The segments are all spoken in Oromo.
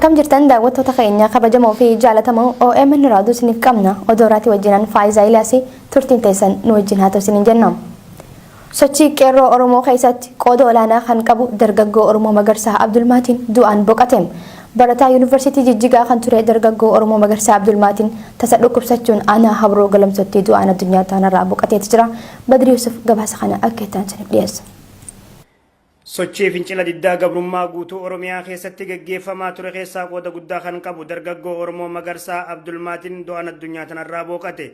Akkam jirtan daawwattoota keenya kabajamoo fi jaalatamoo OMN raaduu isiniif qabna odooraatii wajjinaan Faayisaa Ilaasii turtiin teessan nu wajjin haa ta'u isiniin jenna. Sochii qeerroo Oromoo keessatti qooda olaanaa kan qabu dargaggoo Oromoo Magarsaa Abdulmaatiin du'aan boqote. Barataa Yuunivarsiitii Jijjigaa kan ture dargaggoo Oromoo Magarsaa Abdulmaatiin tasa dhukkubsachuun aanaa Habroo Galamsootti du'aan addunyaa tanarraa boqoteeti jira. Badri Yusuf gabaasa kana akka ittaan isiniif dhiyeessa. Sochii fincila diddaa gabrummaa guutuu Oromiyaa keessatti gaggeeffamaa ture keessaa qooda guddaa kan qabu dargaggoo Oromoo Magarsaa Abdulmaatiin du'aan addunyaa tanarraa boqote.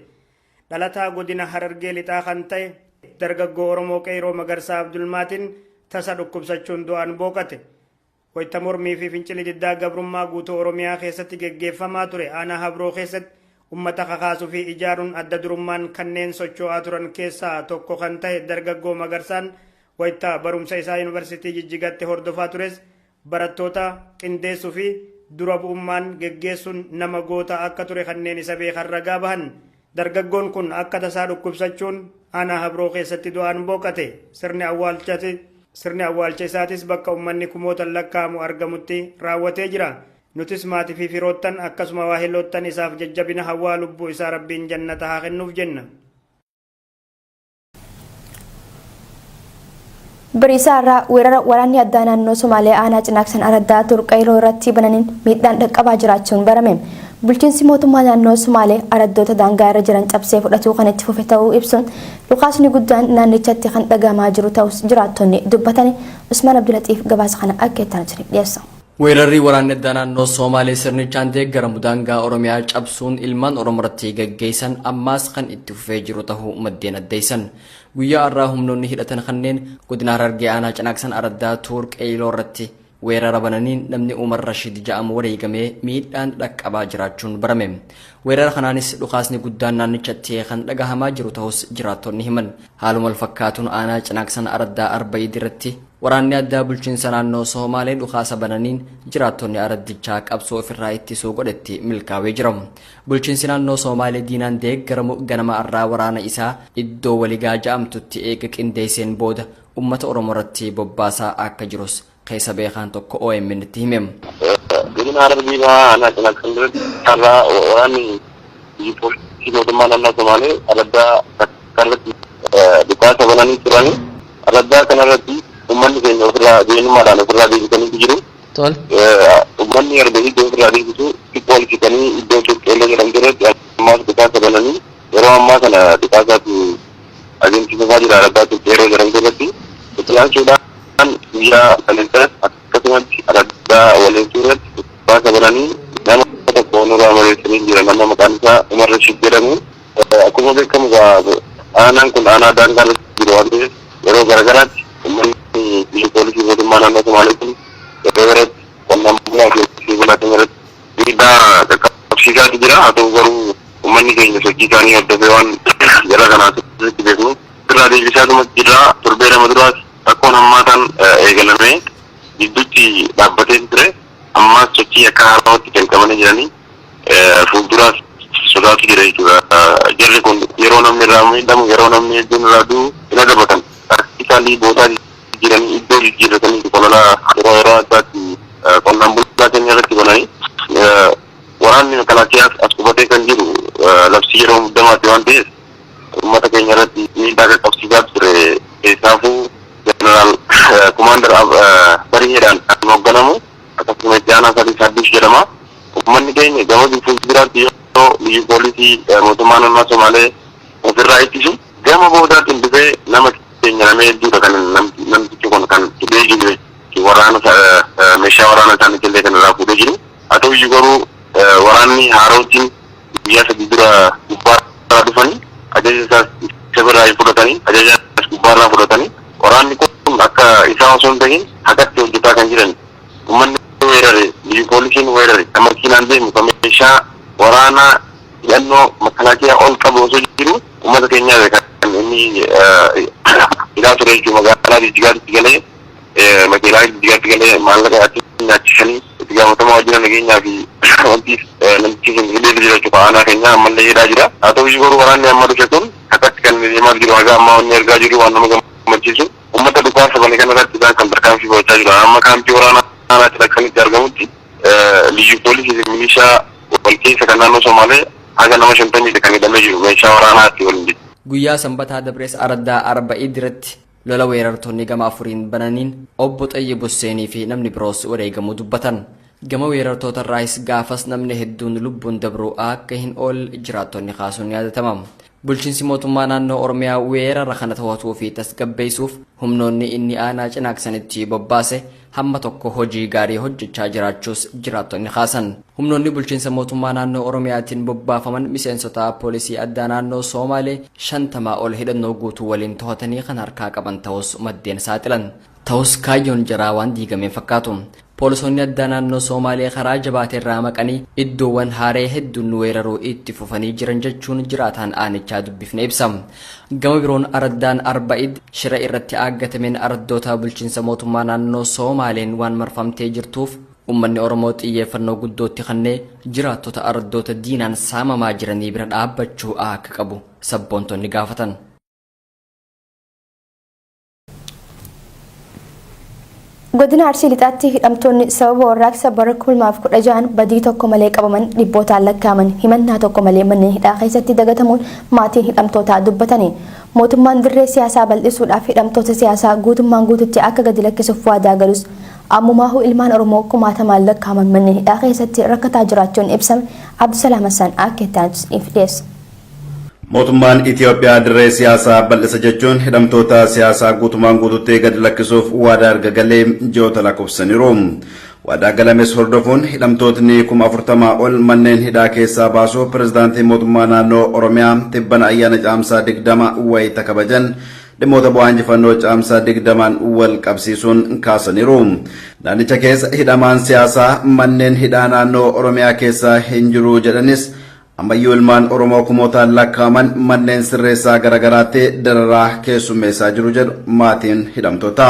Dhalataa godina Harargee lixaa kan ta'e dargaggoo Oromoo Qeerroo Magarsaa Abdulmaatiin tasa dhukkubsachuun du'aan boqote. Wayita mormii fi fincilli diddaa gabrummaa guutuu Oromiyaa keessatti gaggeeffamaa ture aanaa Habroo keessatti uummata kakaasuu fi ijaaruun adda durummaan kanneen socho'aa turan keessaa tokko kan ta'e dargaggoo Magarsaan wayita barumsa isaa Yuunivarsiitii Jijjigaatti hordofaa tures barattoota qindeessuu fi dura bu'ummaan gaggeessuun nama goota akka ture kanneen isa beekan ragaa bahan. Dargaggoon kun akka tasaa dhukkubsachuun aanaa Habroo keessatti du'aan boqote. Sirni awwaalcha isaatis bakka uummanni kumootaan lakkaa'amu argamutti raawwatee jira. Nutis maatii fi firoottan akkasuma waahiloottan isaaf jajjabina hawwaa lubbuu isaa Rabbiin jannata haa kennuuf jenna. Bariisaarraa weerara waraanni addaa naannoo Somaalee aanaa Cinaaksan Araddaa Turqayroo irratti bananiin miidhaan dhaqqabaa jiraachuun barame. Bulchiinsi mootummaa naannoo Somaalee araddoota daangaa irra jiran cabsee fudhatuu kan itti fufe ta'uu ibsuun dhukaasni guddaan naannichatti kan dhagahamaa jiru ta'us jiraattonni dubbatani. Usmaan Abdulatiif gabaasa kana akka ittaan isiniif dhiyeessa. Weerarri waraanni addaa naannoo Somaalee sirnichaan deeggaramu daangaa Oromiyaa cabsuun ilmaan Oromoo irratti gaggeessan ammaas kan itti fufee jiru ta'uu maddeen addeessan. Guyyaa har'aa humnoonni hidhatan kanneen godina Harargee aanaa Cinaaksan Araddaa Turqayroo irratti weerara bananiin namni Umar Rashid jedhamu wareegamee miidhaan dhaqqabaa jiraachuun barame. Weerara kanaanis dhukaasni guddaan naannichatti kan dhagahamaa jiru ta'us jiraattonni himan. Haaluma wal fakkaatuun aanaa Cinaaksan Araddaa Arba'iid irratti waraanni addaa bulchiinsa naannoo Somaalee dhukaasa bananiin jiraattonni araddichaa qabsoo ofirraa ittisuu godhetti milkaa'ee jira. Bulchiinsi naannoo Somaalee diinaan deeggaramu ganama irraa waraana isaa iddoo waligaa jedhamtutti eega qindeesseen booda uummata Oromoo irratti bobbaasaa akka jirus keessa beekaan tokko OMN itti hime. Godina Harargee aanaa Cinaaksan irraa waraanni mootummaa naannoo Somaalee Araddaa kanarratti dhukaasa bananii turan. Araddaa kanarratti ummanni keenya ofirraa deemuudhaan ofirraa deebisanii jiru. Ummanni Arba'ii iddoo ofirraa deebisu xiqqoo olchitanii iddoo Turqeellee jedhamtu irratti ammaas dhukaasa bananii yeroo ammaa kana dhukaasaatu adeemsifamaa jira Araddaa Turqeeroo jedhamtu irratti. Itti aansuudhaan guyyaa kaleessaa akkasumatti Araddaa Waleensuu irratti dhukaasa bananii nama tokko nurraa mareessanii jira. Nama maqaan isaa Umar Rashid jedhamu. Akkuma beekamu aanaan kun aanaa daangaa irratti jiru waan ta'eef yeroo garagaraatti ummanni poolisii mootummaa naannoo Somaalee kun yeroo irratti qonnaan bulaa fi bulaatiin irratti miidhaa qaqqabsiisaatu jira. Haa ta'u garuu ummanni keenya sochii isaanii hordofee waan jara kanaas itti beeknu irraa deebisaatuma jira. Torbee lama duraas rakkoon hammaataan eegalamee gidduutti dhaabbatee ture. Ammaas sochii akka haaraatti jalqabanii jiranii fuulduraas sodaatu jira jechuudha. Jarri kun yeroo namni irraa miidhamu yeroo namni hedduun irraa du'u hin agabatan. Isaalii boodaa jiranii iddoo jijjiirratanii qololaa yeroo addaatti qonnaan bulaa keenya irratti bananii waraanni makalaatiyaas as qubatee kan jiru labsii yeroo muddamaatti waan ta'eef uummata keenya irratti miidhaa qaqqabsiisaa ture. Keessaafuu jeneraal kumaandar Bariheedhaan kan hoogganamu akkasuma itti aanaa Sadii Saddiis jedhama. Uummanni keenya gama fuulduraatti yeroo biyyi poolisii mootummaa naannoo Somaalee ofirraa ittisu gama boodaatiin dhufee nama keenya nama hedduudha kan namtichi kun kan hidhee jiru waraana meeshaa waraana isaanii illee kan irraa fuudhee jiru. Haa ta'u iyyuu garuu waraanni haarootiin guyyaa sadii dura gubbaarraa dhufanii ajaja isaas isa biraa fudhatanii ajaja isaas gubbaarraa fudhatanii waraanni kun akka isaa osoo hin ta'in hakatti hojjetaa kan jiran. Uummanni weerare biyyi poolisiin weerare amarkiinaan deemu kan meeshaa waraanaa hidhannoo makalaakiyaa ol qabu osoo jiru uummata keenyaa kan inni ilaa ture jechuudha. Magaalaa Jijjigaatti galee magaalaa Jijjigaatti galee maallaqa nyaachisanii itti gaafatamaa wajjina nageenyaa fi wanti namtichi sun hidhee jira jechuudha. Aanaa keenya ammallee hidhaa jira. Haa ta'u iyyuu garuu waraanni amma dhufe kun akkatti kan deemaa jiru haga ammaa wanni ergaa jiru waan nama gammachiisu. Uummata dhukaasa bane kanarratti isaan kan tarkaanfii fudhachaa jiru. Amma kaampii waraanaa Cinaaksan itti argamutti liyyu poolisii fi milishaa wal keessa kan naannoo Somaalee haga nama 50 kan hidhamee jiru meeshaa waraanaatti waliin jiru. Guyyaa sanbataa dabrees araddaa arba'ii diratti lola weerartoonni gama afuriin bananiin obbo Xayyib Husseenii fi namni biroos wareegamuu dubbatan. Gama weerartoota irraas gaafas namni hedduun lubbuun dabruu akka hin oolle jiraattonni kaasuun yaadatama. Bulchiinsi mootummaa naannoo Oromiyaa weerara kana to'atuu fi tasgabbeessuuf humnoonni inni aanaa cinaaksanitti bobbaase hamma tokko hojii gaarii hojjechaa jiraachuus jiraattonni kaasan. Humnoonni bulchiinsa mootummaa naannoo Oromiyaatiin bobbaafaman miseensota poolisii addaa naannoo Somaalee 50 ol hidhannoo guutuu waliin to'atanii kan harkaa qaban ta'us maddeen saaxilan. Ta'us kaayyoon jaraa waan diigameen fakkaatu. Poolisoonni addaa naannoo Somaalee karaa jabaatee irraa maqanii iddoowwan haaree hedduun weeraruu itti fufanii jiran jechuun jiraataan aanichaa dubbifne ibsa. Gama biroon araddaan arba'id shira irratti aaggatameen araddoota bulchiinsa mootummaa naannoo Somaaleen waan marfamtee jirtuuf ummanni Oromoo xiyyeeffannoo guddootti kennee jiraattota araddoota diinaan saamamaa jiranii bira dhaabbachuu akka qabu sabboontonni gaafatan. Godina Arsii Lixaatti hidhamtoonni sababa warraaqsa bara 2016 badii tokko malee qabaman dhibbootaan lakkaa'aman himannaa tokko malee manneen hidhaa keessatti dagatamuun maatiin hidhamtootaa dubbatanii mootummaan dirree siyaasaa bal'isuudhaaf hidhamtoota siyaasaa guutummaan guututti akka gadi lakkisuuf waadaa galus ammumaahuu ilmaan Oromoo kumaatamaan lakkaa'aman manneen hidhaa keessatti rakkataa jiraachuun ibsame. Abdusalaam Hassaan akka itti dhiyeessa. Mootummaan Itiyoophiyaa dirree siyaasaa bal'isa jechuun hidhamtoota siyaasaa guutumaan guututti gadi lakkisuuf waadaa erga galee ji'oota lakkoofsaniiru. Waadaa galames hordofuun hidhamtootni 40,000 ol manneen hidhaa keessaa baasuu pirezidaantii mootummaa naannoo Oromiyaa tibbana ayyaana caamsaa 20 wayita kabajan dhimmoota bu'aa injifannoo caamsaa 20 wal qabsiisuun kaasaniiru. Naannicha keessa hidhamaan siyaasaa manneen hidhaa naannoo Oromiyaa keessa hin jiru jedhanis ammayyuu ilmaan Oromoo kumootaan lakkaa'aman manneen sirreessaa garagaraatti dararaa keessummeessaa jiru jedhu maatiin hidhamtoota.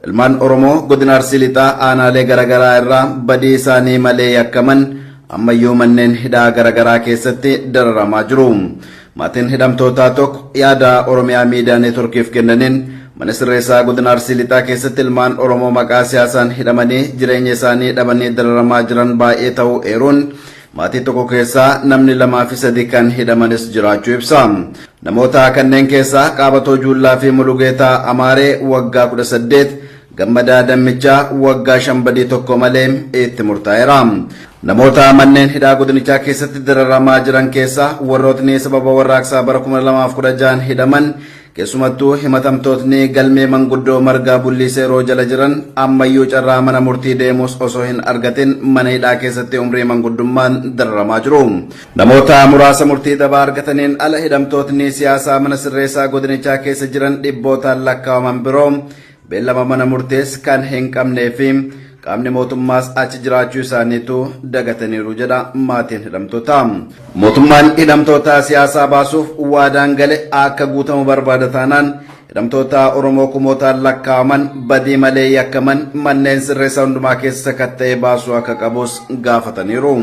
Ilmaan Oromoo godina Arsii Lixaa aanaalee garagaraa irraa badii isaanii malee yakkaman ammayyuu manneen hidhaa garagaraa keessatti dararamaa jiru. Maatiin hidhamtootaa tokko yaada Oromiyaa Miidiyaa Neetworkiif kennaniin mana sirreessaa godina Arsii Lixaa keessatti ilmaan Oromoo maqaa siyaasaan hidhamanii jireenya isaanii dhabanii dararamaa jiran baay'ee ta'uu eeruun maatii tokko keessaa namni 2 fi 3 kan hidhamanis jiraachuu ibsa. Namoota kanneen keessaa Qaabatoo Juullaa fi Mulugeetaa Amaaree waggaa 18, Gammadaa Dammichaa waggaa 5 badii tokko malee itti murtaa'eera. Namoota manneen hidhaa godinichaa keessatti dararamaa jiran keessaa warrootni sababa warraaqsaa bara 2016 hidhaman keessumattuu himatamtootni galmee manguddoo Margaa Bulliiseeroo jala jiran ammayyuu carraa mana murtii deemus osoo hin argatin mana hidhaa keessatti umrii manguddummaan dararamaa jiru. Namoota muraasa murtii dabaa argataniin ala hidhamtootni siyaasaa mana sirreessaa godinichaa keessa jiran dhibbootaan lakkaa'aman biroo beellama mana murtees kan hin qabnee fi qaamni mootummaas achi jiraachuu isaaniitu dagataniiru jedha maatiin hidhamtoota. Mootummaan hidhamtoota siyaasaa baasuuf waadaan gale akka guutamu barbaada taanaan hidhamtoota Oromoo kumootaan lakkaa'aman badii malee yakkaman manneen sirreessaa hundumaa keessa katta'ee baasuu akka qabus gaafataniiru.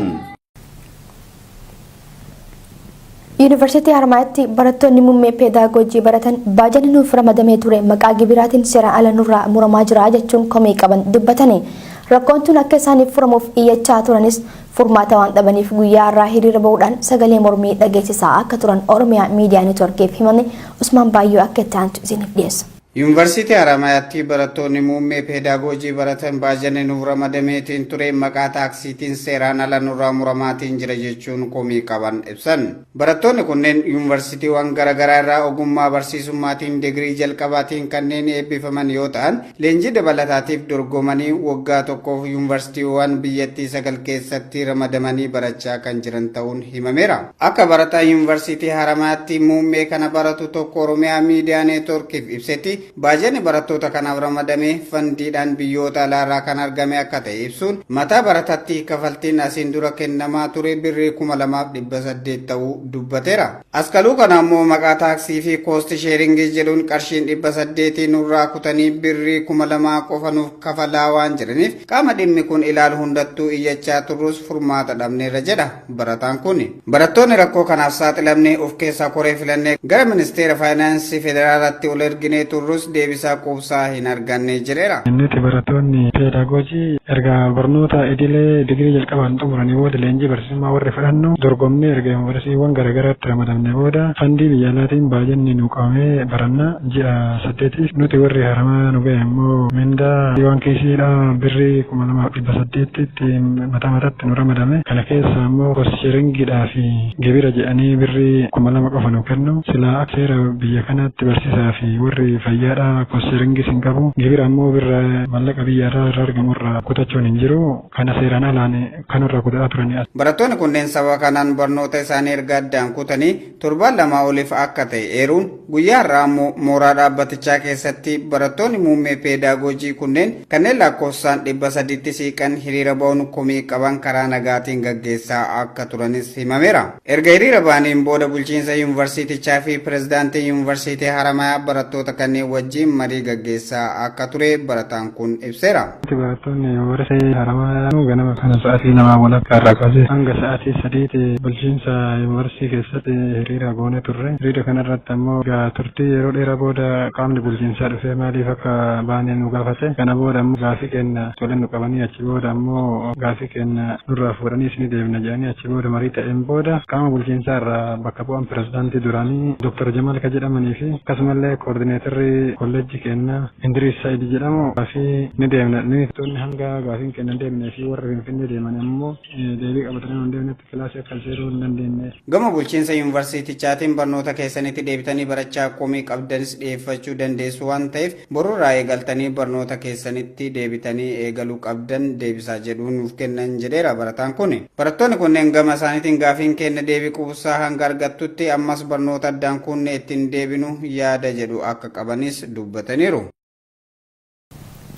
Yuunivarsiitii Harmaayaatti barattoonni muummee peedagoojii baratan baajata nuuf ramadamee ture maqaa gibiraatiin seeraan ala nurraa muramaa jira jechuun komii qaban dubbatanii rakkoon tun akka isaaniif furamuuf iyyachaa turanis furmaata waan dhabaniif guyyaa irraa hiriira bahuudhaan sagalee mormii dhageessisaa akka turan Oromiyaa Miidiyaa Neetworkiif himame Usmaan Baayyoo akka itti aantu isiniif dhiyeessa. Yuunivarsiitii Haramayaatti barattoonni muummee peedagoojii baratan baajata nuuf ramadameetiin ture maqaa taaksiitiin seeraan ala nurraa muramaatiin jira jechuun komii qaban ibsan. Barattoonni kunneen yuunivarsiitiiwwan garaagaraa irraa ogummaa barsiisummaatiin digirii jalqabaatiin kanneen eebbifaman yoo ta'an leenjii dabalataatiif dorgomanii waggaa tokkoof yuunivarsiitiiwwan biyyattii 9 keessatti ramadamanii barachaa kan jiran ta'uun himameera. Akka barataa yuunivarsiitii Haramayaatti muummee kana baratu tokko Oromiyaa Miidiyaa Neetworkiif ibsetti baajatni barattoota kanaaf ramadamee fandiidhaan biyyoota alaarraa kan argame akka ta'e ibsuun mataa baratatti kafaltiin asiin dura kennamaa ture birrii 2,800 ta'uu dubbateera. Askaluu kana ammoo maqaa taaksii fi koosti sheeringii jedhuun qarshiin 800 nurraa kutanii birrii 2,000 qofa nuuf kafalaa waan jiraniif qaama dhimmi kun ilaalu hundattuu iyyachaa turrus furmaata dhabneerra jedha barataan kun. Barattoonni rakkoo kanaaf saaxilamnee of keessaa koree filannee gara ministeera faayinaansii federaalaatti ol erginee turre turrus deebisaa quubsaa hin arganne jireera. Nuti barattoonni peedagoojii erga barnoota idilee digirii jalqabaan xumuranii booda leenjii barsiisummaa warri fudhannu dorgomnee erga yuunivarsiitiiwwan garaagaraatti ramadamne booda fandii biyya alaatiin baay'inni nu qabamee baranna ji'a 8 nuti warri haramaa nu ga'e immoo mindaa waan kiisiidha birrii 2800tti mataa mataatti nu ramadame kana keessa immoo koshiringiidhaa fi gibira jedhanii birrii 2000 qofa nu kennu silaa akka seera biyya kanaatti barsiisaa fi warri fayyaadha koshiringis hin qabu gibira immoo birra mallaqa biyyaarraa irraa argamu irraa kutachuun hin jiru kana seeraan alaan kanarraa kutataa turanii. Barattoonni kunneen saba kanaan barnoota isaanii erga addaan kutanii torbaan lama oliif akka ta'e eeruun guyyaa irraa immoo mooraa dhaabbatichaa keessatti barattoonni muummee peedagoojii kunneen kanneen lakkoofsaan 300tti siiqan hiriira ba'uun komii qaban karaa nagaatiin gaggeessaa akka turanis himameera. Erga hiriira ba'aniin booda bulchiinsa yuunivarsiitichaa fi pirezidaantii yuunivarsiitii Haramayaa barattoota kanneen wajjin marii gaggeessaa akka ture barataan kun ibseera. Barattoonni yuunivarsiitii Haramayaa ganama kana sa'aatii 2 walakkaa irraa kaasee hanga sa'aatii 3tti bulchiinsa yuunivarsiitii keessatti hiriira goone turre. Hiriira kanarratti ammoo turtii yeroo dheeraa booda qaamni bulchiinsaa dhufee maaliif akka baanee nu gaafate. Kana booda ammoo gaafii keenya tolan nu qabanii achi booda ammoo gaafii keenya nurraa fuudhanii isin deebina jedhanii achi booda marii ta'een booda qaama bulchiinsaa irraa bakka bu'aan pirezidaantii duraanii Dr. Jamal ka jedhamanii fi akkasumallee koordineetarri kolleejjii keenya Indiriis Said jedhamu gaafii ni deemna. Inni hanga gaafiin keenya deemnee fi warra Finfinnee deeman ammoo deebii qabatanii hin deemnetti kilaasii akka seeruu hin dandeenye. Gama bulchiinsa yuunivarsiitichaatiin barnoota keessanitti deebitanii barachaa komii qabdanis dhiyeeffachuu dandeessu waan ta'eef borurraa eegaltanii barnoota keessanitti deebitanii eegaluu qabdan deebisaa jedhuun nuuf kennan jedheera barataan kun. Barattoonni kunneen gama isaaniitiin gaafiin keenya deebii quubsaa hanga argattutti ammas barnoota addaan kunne ittiin deebinu yaada jedhu akka qabanis dubbataniiru.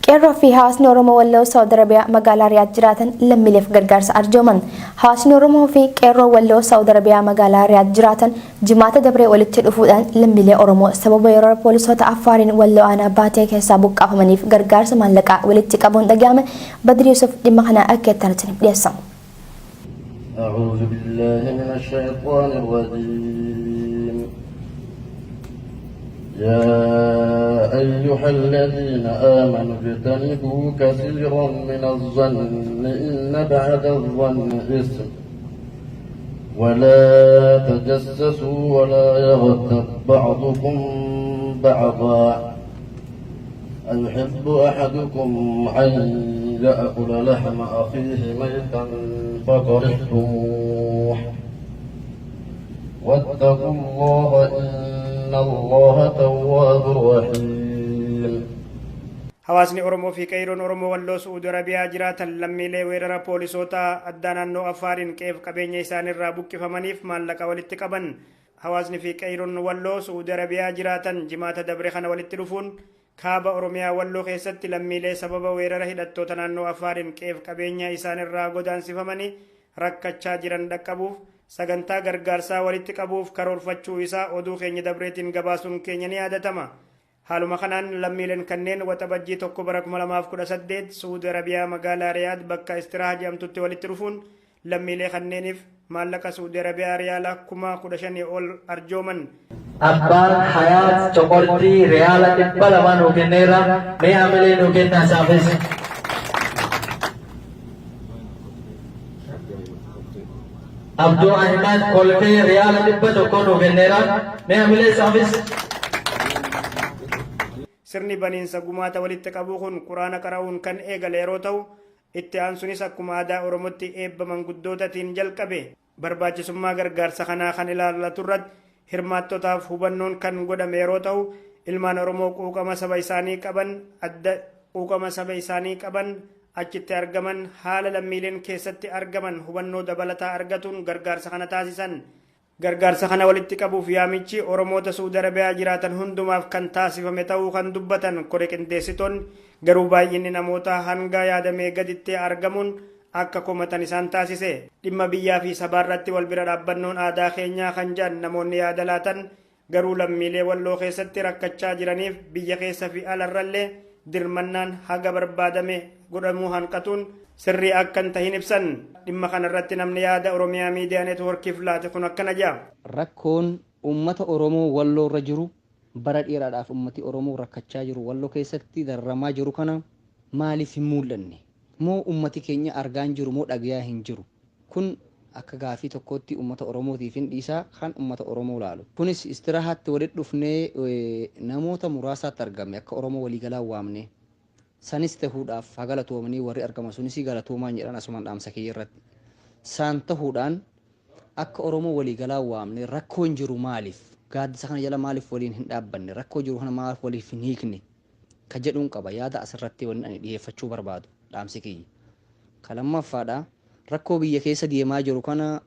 Qeerroo fi hawaasni Oromoo Walloo Saawud Arabiyaa magaalaa Riyaad jiraatan lammiileef gargaarsa arjooman. Hawaasni Oromoo fi qeerroo Walloo Saawud Arabiyaa magaalaa Riyaad jiraatan jimaata dabree walitti dhufuudhaan lammiilee Oromoo sababa yeroo poolisoota Affaariin Walloo aanaa baatee keessaa buqqaafamaniif gargaarsa maallaqaa walitti qabuun dhagahame. Badri Yusuf dhimma kana akka itti dhiyeessa. أعوذ بالله من الشيطان الرجيم يا أيها الذين آمنوا اجتنبوا كثيرا من الظن إن بعد الظن إثم ولا تجسسوا ولا يغتب بعضكم بعضا أيحب أحدكم أن يأكل لحم أخيه ميتا فكرهتموه واتقوا الله إن الله تواب رحيم. Hawaasni Oromoo fi qeerroon Oromoo Walloo Saawud Arabiyaa jiraatan lammiilee weerara poolisoota addaa naannoo Affaariin qe'ee fi qabeenya isaaniirraa buqqifamaniif maallaqa walitti qaban. Hawaasni fi qeerroon Walloo Saawud Arabiyaa jiraatan jimaata dabre kana walitti dhufuun kaaba Oromiyaa Walloo keessatti lammiilee sababa weerara hidhattoota naannoo Affaariin qe'ee fi qabeenya isaaniirraa godaansifamanii rakkachaa jiran dhaqqabuuf sagantaa gargaarsaa walitti qabuuf karoorfachuu isaa oduu keenya dabreetiin gabaasuun keenya ni yaadatama. Haaluma kanaan lammiileen kanneen waxabajjii 1 bara 2018 Saawud Arabiyaa magaalaa Riyaad bakka Istiraaha jedhamtutti walitti dhufuun lammiilee kanneeniif maallaqa Saawud Arabiyaa riyaala 15,000 ol arjooman. Abbaan Hayaat Coqortii riyaala 200 nuu kenneera mee hamilee nuu kennaa isaafis. Abduu Ahmad Kolfee riyaala 100 nuu kenneera mee hamilee isaafis. Sirni baniinsa gumaata walitti qabuu kun quraana qara'uun kan eegale yeroo ta'u itti aansunis akkuma aadaa Oromootti eebba manguddootatiin jalqabe. Barbaachisummaa gargaarsa kanaa kan ilaallatu irratti hirmaattotaaf hubannoon kan godhame yeroo ta'u ilmaan Oromoo quuqama saba isaanii qaban achitti argaman haala lammiileen keessatti argaman hubannoo dabalataa argatuun gargaarsa kana taasisan. Gargaarsa kana walitti qabuuf yaamichi Oromoota Saawud Arabiyaa jiraatan hundumaaf kan taasifame ta'uu kan dubbatan koree qindeessitoonni garuu baay'inni namoota hanga yaadamee gaditti argamuun akka komatan isaan taasise. Dhimma biyyaa fi sabaa irratti wal bira dhaabbannoon aadaa keenyaa kan jedhan namoonni yaada laatan garuu lammiilee Walloo keessatti rakkachaa jiraniif biyya keessa fi alarrallee dirmannaan haga barbaadame godhamuu hanqatuun sirrii akka hin tahin ibsan. Dhimma kanarratti namni yaada Oromiyaa Miidiyaa Neetwoorkiif laate kun akkana jedha. Rakkoon uummata Oromoo Walloo irra jiru bara dheeraadhaaf ummati Oromoo rakkachaa jiru Walloo keessatti dararamaa jiru kana maaliif hin mul'anne? Moo ummati keenya argaa hin jiru moo dhagayaa hin jiru? Kun akka gaafii tokkotti ummata Oromootiif hin dhiisaa kan ummata Oromoo laalu. Kunis istirahaatti walitti dhufnee namoota muraasaatti argame akka Oromoo waliigalaa waamne. Sanis ta'uudhaaf galatoomanii warri argama sunis galatoomaan jedhan asumaan dhaamsa kiyya irratti. Saan ta'uudhaan akka Oromoo waliigalaa waamne rakkoon jiru maaliif? Gaaddisa kana jala maaliif waliin hin dhaabbanne? Rakkoo jiru kana maaliif waliif hin hiikne? Ka jedhuun qaba yaada asirratti wanni ani dhiyeeffachuu barbaadu dhaamsi kiyya. Ka lammaffaadha. Rakkoo biyya keessa deemaa jiru kana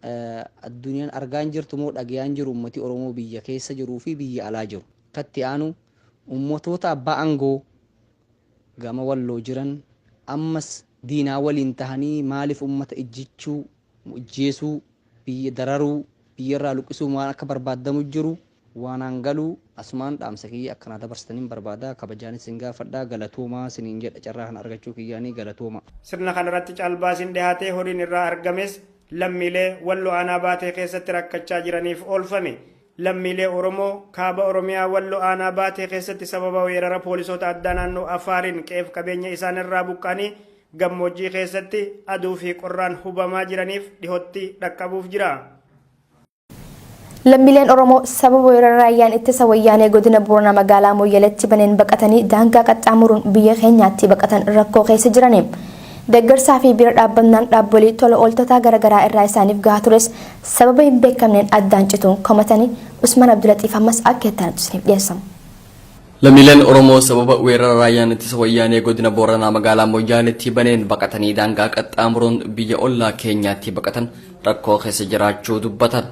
addunyaan argaa hin jirtu moo dhagayaa hin jiru ummati Oromoo biyya keessa jiruu fi biyya alaa jiru. Katti aanu ummatoota abbaa aangoo gama Walloo jiran ammas diinaa waliin tahanii maaliif ummata ijjichuu, ijjeesuu, biyya dararuu, biyya irraa luqqisuu waan akka barbaadamu jiru waan hangaluu asumaan dhaamsa kiyya akkanaa dabarsitaniin barbaada. Kabajaanis sin gaafadhaa galatoomaa siniin jedha carraa kana argachuu kiyyaanii galatooma. Sirna kanarratti caalbaasiin dhiyaatee horiin irraa argames lammiilee Walloo aanaa baatee keessatti rakkachaa jiraniif oolfame. Lammiilee Oromoo kaaba Oromiyaa Walloo aanaa baatee keessatti sababa weerara poolisoota addaa naannoo Afaariin qe'ee qabeenya isaan irraa buqqanii gammoojjii keessatti aduu fi qorraan hubamaa jiraniif dhihootti dhaqqabuuf jira. Lammiileen Oromoo sababa weerara raayyaan ittisa wayyaanee godina Booranaa magaalaa Moyyaleetti baneen baqatanii daangaa qaxxaamuruun biyya keenyaatti baqatan rakkoo keessa jiraniif deeggarsaa fi bira dhaabbannaan dhaabbolii tola ooltotaa garaagaraa irraa isaaniif gahaa tures sababa hin beekamneen addaan cituun komatanii Usman Abdulatiif ammas akka itti isiniif dhiyeessamu. Lammiileen Oromoo sababa weerara raayyaan ittisa wayyaanee godina Booranaa magaalaa Moyyaleetti baneen baqatanii daangaa qaxxaamuruun biyya ollaa keenyaatti baqatan rakkoo keessa jiraachuu dubbatan.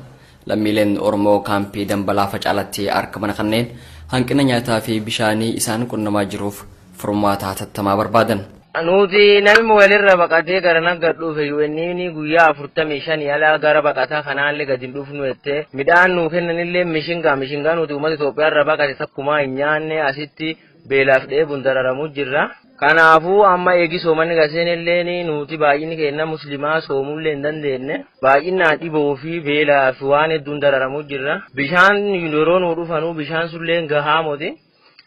Lammiileen Oromoo kaampii Dambalaa Facaalatti argaman kanneen hanqina nyaataa fi bishaanii isaan qunnamaa jiruuf furmaata hatattamaa barbaadan. Nuti namni walirra baqatee gara nagga dhufe inni guyyaa 45 ala gara baqataa kanaallee gadi dhufnu jettee midhaan nuu kennanillee mishingaa nuti uummata Itoophiyaa irra baqate takkumaa hin nyaanne asitti beelaaf dheebuun dararamu jirra. Kanaafuu amma eegi soomanni gaseenillee nuti baay'inni keenya muslimaa soomullee hin dandeenye baay'inaan dhiboo fi beelaaf waan hedduun dararamu jirra. Bishaan yeroo nuu dhufanu bishaan sullee gahaa moti.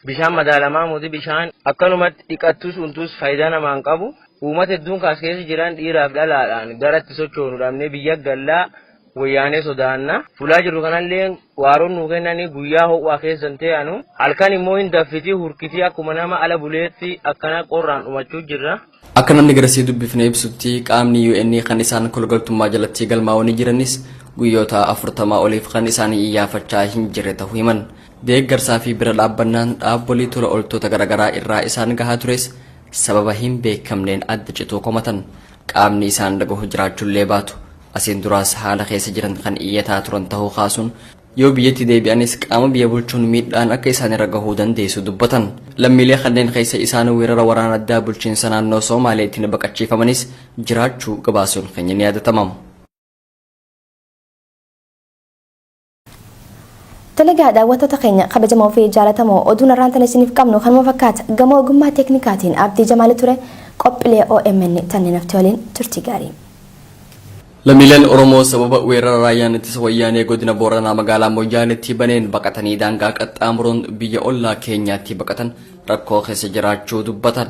Bishaan madaalamaa moti bishaan akkanumatti dhiqattus untus faayidaa namaan qabu. Uummata hedduun kaas keessa jiran dhiiraaf dhalaadhaan gara itti sochoonu dhabnee biyya gallaa wayyaanee sodaanna. Fulaa jiru kanallee waaroon nuu kennanii guyyaa ho'aa keessan ta'anu halkan immoo hin daffitii hurkitii akkuma nama ala buleetti akkana qorraan dhumachuu jirra. Akka namni garasii dubbifne ibsutti qaamni UN kan isaan kolgaltummaa jalatti galmaa'anii jiranis guyyoota 40 oliif kan isaanii iyyaafachaa hin jirre ta'uu himan. Deeggarsaa fi bira dhaabbannaan dhaabbolii tola ooltota garaagaraa irraa isaan gahaa tures sababa hin beekamneen adda cituu komatan. Qaamni isaan dhagahu jiraachuullee baatu. Asiin duraas haala keessa jiran kan iyyataa turan ta'uu kaasuun yoo biyyatti deebi'anis qaama biyya bulchuun miidhaan akka isaan irra gahuu dandeessu dubbatan. Lammiilee kanneen keessa isaan weerara waraana addaa bulchiinsa naannoo Somaaleetiin baqachiifamanis jiraachuu gabaasuun keenya ni yaadatama. Dalagaa daawwattoota keenya kabajamoo fi jaalatamoo oduun irraan isiniif qabnu kanuma fakkaata gamoo ogummaa teeknikaatiin Abdii Jamaal ture qophiilee OMN tanneen nafti waliin turtii gaarii. Lammiileen Oromoo sababa weerara raayyaan ittisa wayyaanee godina Booranaa magaalaa Moyyaleetti baneen baqatanii daangaa qaxxaamuruun biyya ollaa keenyaatti baqatan rakkoo keessa jiraachuu dubbatan.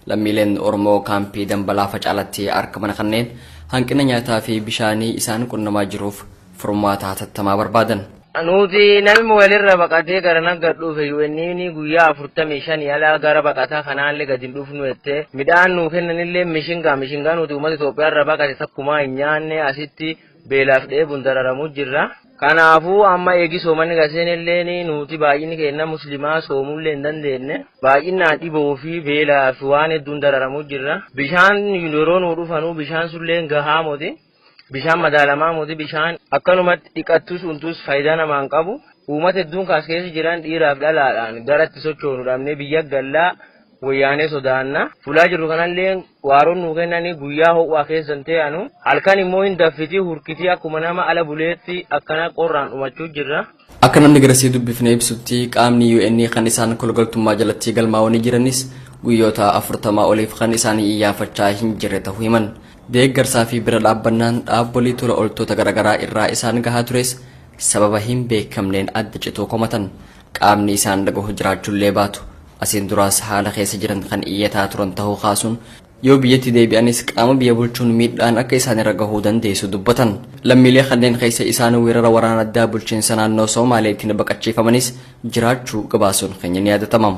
Lammiileen Oromoo kaampii Dambalaa Facaalatti argaman kanneen hanqina nyaataa fi bishaanii isaan qunnamaa jiruuf furmaata hatattamaa barbaadan. Nuti namni walirra baqatee gara nagga dhufe inni guyyaa 45 ala gara baqataa kanaallee gadi dhufnu jettee midhaan nuu kennanillee mishingaa nuti uummata Itoophiyaa irra baqate takkumaa hin nyaanne asitti beelaaf dheebuun dararamu jirra. Kanaafuu amma eegi soomanni gaseenillee nuti baay'inni keenya muslimaa soomullee hin dandeenye baay'inaan dhiboo fi beelaaf waan hedduun dararamu jirra. Bishaan yeroo nuu dhufanu bishaan sullee gahaa moti. Bishaan madaalamaa moti bishaan akkanumatti dhiqattus untus faayidaa namaan qabu. Uummata hedduun kaas keessa jiran dhiiraaf dhalaadhaan gara itti sochoonu dhabnee biyya gallaa wayyaanee sodaanna. Fulaa jiru kanallee waaroon nuu kennanii guyyaa ho'aa keessan ta'anu halkan immoo hin daffitii hurkitii akkuma nama ala buleetti akkana qorraan dhumachuu jirra. Akka namni garasii dubbifne ibsutti qaamni UN kan isaan kolgaltummaa jalatti galmaa'anii jiranis guyyoota 40 oliif kan isaanii iyyaafachaa hin jirre ta'uu himan. Deeggarsaa fi bira dhaabbannaan dhaabbolii tola ooltota garaagaraa irraa isaan gahaa tures sababa hin beekamneen adda cituu komatan. qaamni isaan dhagahu jiraachullee baatu. Asiin duraas haala keessa jiran kan iyyataa turan tahuu kaasuun yoo biyyatti deebi'anis qaama biyya bulchuun miidhaan akka isaan irra gahuu dandeessu dubbatan. Lammiilee kanneen keessa isaan weerara waraana addaa bulchiinsa naannoo Somaaleetiin baqachiifamanis jiraachuu gabaasuun keenya ni yaadatama.